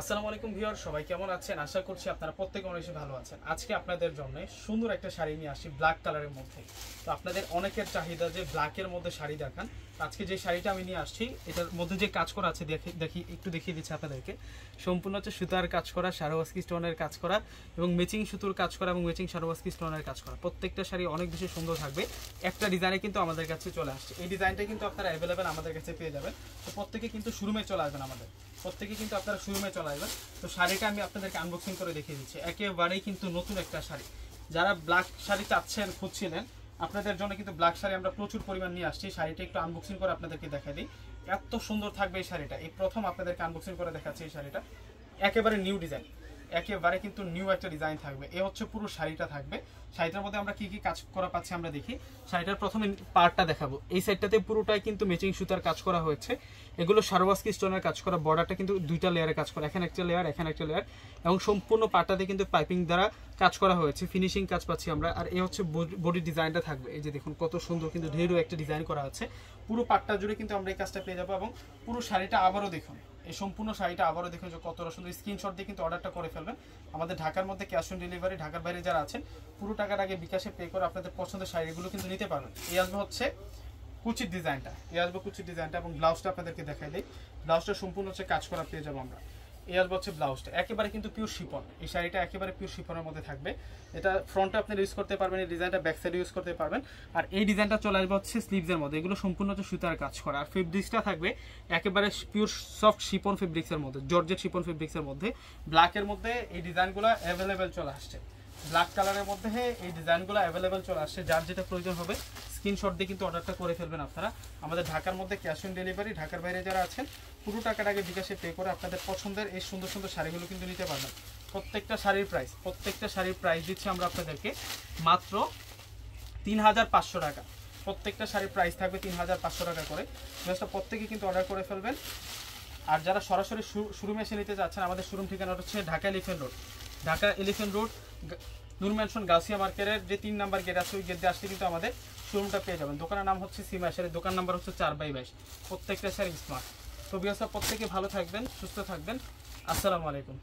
আসসালামু আলাইকুম ভিউয়ার, সবাই কেমন আছেন? আশা করছি আপনারা প্রত্যেকে অনেক বেশি ভালো আছেন। আজকে আপনাদের জন্য সুন্দর একটা শাড়ি নিয়ে আসি ব্ল্যাক কালারের মধ্যে। তো আপনাদের অনেকের চাহিদা যে ব্ল্যাকের মধ্যে শাড়ি দেখান। আজকে যে শাড়িটা আমি নিয়ে আসছি এটার মধ্যে যে কাজ করা আছে একটু দেখিয়ে দিচ্ছি আপনাদেরকে। সম্পূর্ণ হচ্ছে সুতার কাজ করা, সারোয়াস্কি স্টোনের কাজ করা এবং ম্যাচিং সুতোর কাজ করা এবং ম্যাচিং সারোয়াস্কি স্টোনের কাজ করা। প্রত্যেকটা শাড়ি অনেক বেশি সুন্দর থাকবে। একটা ডিজাইনে কিন্তু আমাদের কাছে চলে আসছে। এই ডিজাইনটা কিন্তু আপনারা অ্যাভেলেবেল আমাদের কাছে পেয়ে যাবেন। তো প্রত্যেকে কিন্তু শোরুমে চলে আসবেন, প্রত্যেকে কিন্তু আপনারা শোরুমে চলে আসবেন। তো শাড়িটা আমি আপনাদেরকে আনবক্সিং করে দেখিয়ে দিচ্ছি। একেবারেই কিন্তু নতুন একটা শাড়ি। যারা ব্ল্যাক শাড়ি চাচ্ছেন, খুঁজছিলেন, আপনাদের জন্য কিন্তু ব্ল্যাক শাড়ি আমরা প্রচুর পরিমাণ নিয়ে আসছি। শাড়িটা একটু আনবক্সিং করে আপনাদেরকে দেখাই দিই। এত সুন্দর থাকবে এই শাড়িটা। এই প্রথম আপনাদেরকে আনবক্সিং করে দেখাচ্ছি এই শাড়িটা। একেবারে নিউ ডিজাইন, একেবারে কিন্তু নিউ একটা ডিজাইন থাকবে। এ হচ্ছে পুরো শাড়িটা থাকবে। শাড়িটার মধ্যে আমরা কি কি কাজ করা পাচ্ছি আমরা দেখি। শাড়িটার প্রথমে পার্টটা দেখাবো। এই সাইডটাতে পুরোটাই কিন্তু ম্যাচিং সুতার কাজ করা হয়েছে। এগুলো সারোয়াস্কি স্টোনের কাজ করা। বর্ডারটা কিন্তু দুইটা লেয়ারে কাজ করা, এখানে একটা লেয়ার, এখানে একটা লেয়ার, এবং সম্পূর্ণ পার্টটাতে কিন্তু পাইপিং দ্বারা কাজ করা হয়েছে। ফিনিশিং কাজ পাচ্ছি আমরা। আর এই হচ্ছে বডি ডিজাইনটা থাকবে। এই যে দেখুন কত সুন্দর কিন্তু ঢেরও একটা ডিজাইন করা আছে। পুরো পাটটা জুড়ে কিন্তু আমরা এই কাজটা পেয়ে যাবো। এবং পুরো শাড়িটা আবারও দেখুন, এই সম্পূর্ণ শাড়িটা আবারও দেখুন যে কতটা সুন্দর। স্ক্রিনশট দিয়ে কিন্তু অর্ডারটা করে ফেলবেন। আমাদের ঢাকার মধ্যে ক্যাশ অন ডেলিভারি, ঢাকার বাইরে যারা আছেন পুরো টাকার আগে বিকাশে পে করে আপনাদের পছন্দের শাড়িগুলো কিন্তু নিতে পারবেন। এই আসবে হচ্ছে কুচির ডিজাইনটা, এবং ব্লাউজটা আপনাদেরকে দেখাই দিই। ব্লাউজটা সম্পূর্ণ হচ্ছে কাজ করা পেয়ে যাবো আমরা। এই আসবে হচ্ছে ব্লাউজটা, একেবারে কিন্তু পিওর শিফন। এই শাড়িটা একেবারে পিওর শিফনের মধ্যে থাকবে। এটা ফ্রন্টে আপনি ইউজ করতে পারবেন, এই ডিজাইনটা ব্যাক সাইডে ইউজ করতে পারবেন। আর এই ডিজাইনটা চলে আসবে হচ্ছে স্লিভসের মধ্যে। এগুলো সম্পূর্ণ হচ্ছে সুতার কাজ করা। আর ফেব্রিক্সটা থাকবে একেবারে পিওর সফট শিফন ফেব্রিক্সের মধ্যে, জর্জেট শিফন ফেব্রিক্সের মধ্যে। ব্ল্যাকের মধ্যে এই ডিজাইনগুলো অ্যাভেলেবেল চলে আসছে। ব্ল্যাক কালারের মধ্যে এই ডিজাইনগুলো অ্যাভেলেবেল চলে আসছে। যার যেটা প্রয়োজন হবে স্ক্রিনশট দিয়ে কিন্তু অর্ডারটা করে ফেলবেন আপনারা। আমাদের ঢাকার মধ্যে ক্যাশ অন ডেলিভারি, ঢাকার বাইরে যারা আছেন পুরো টাকার আগে বিকাশে পে করে আপনাদের পছন্দের এই সুন্দর সুন্দর শাড়িগুলো কিন্তু নিতে পারবেন। প্রত্যেকটা শাড়ির প্রাইস দিচ্ছি আমরা আপনাদেরকে মাত্র ৩৫০০ টাকা। প্রত্যেকটা শাড়ির প্রাইস থাকবে ৩৫০০ টাকা করে। প্রত্যেকে কিন্তু অর্ডার করে ফেলবেন। আর যারা সরাসরি শোরুমে এসে নিতে যাচ্ছেন, আমাদের শোরুম ঠিকানাটা হচ্ছে ঢাকা এলিফ্যান্ট রোড নূর ম্যানশন গাউসিয়া মার্কেটের যে ৩ নাম্বার গেট আছে, ওই গেট দিয়ে আসলে কিন্তু আমাদের শোরুমটা পেয়ে যাবেন। দোকানের নাম হচ্ছে সীমা শাড়ি, দোকান নাম্বার হচ্ছে 4/22। প্রত্যেকটা শাড়ি স্মার্ট। তো বিয়াসা প্রত্যেকে ভালো থাকবেন, সুস্থ থাকবেন। আসসালামু আলাইকুম।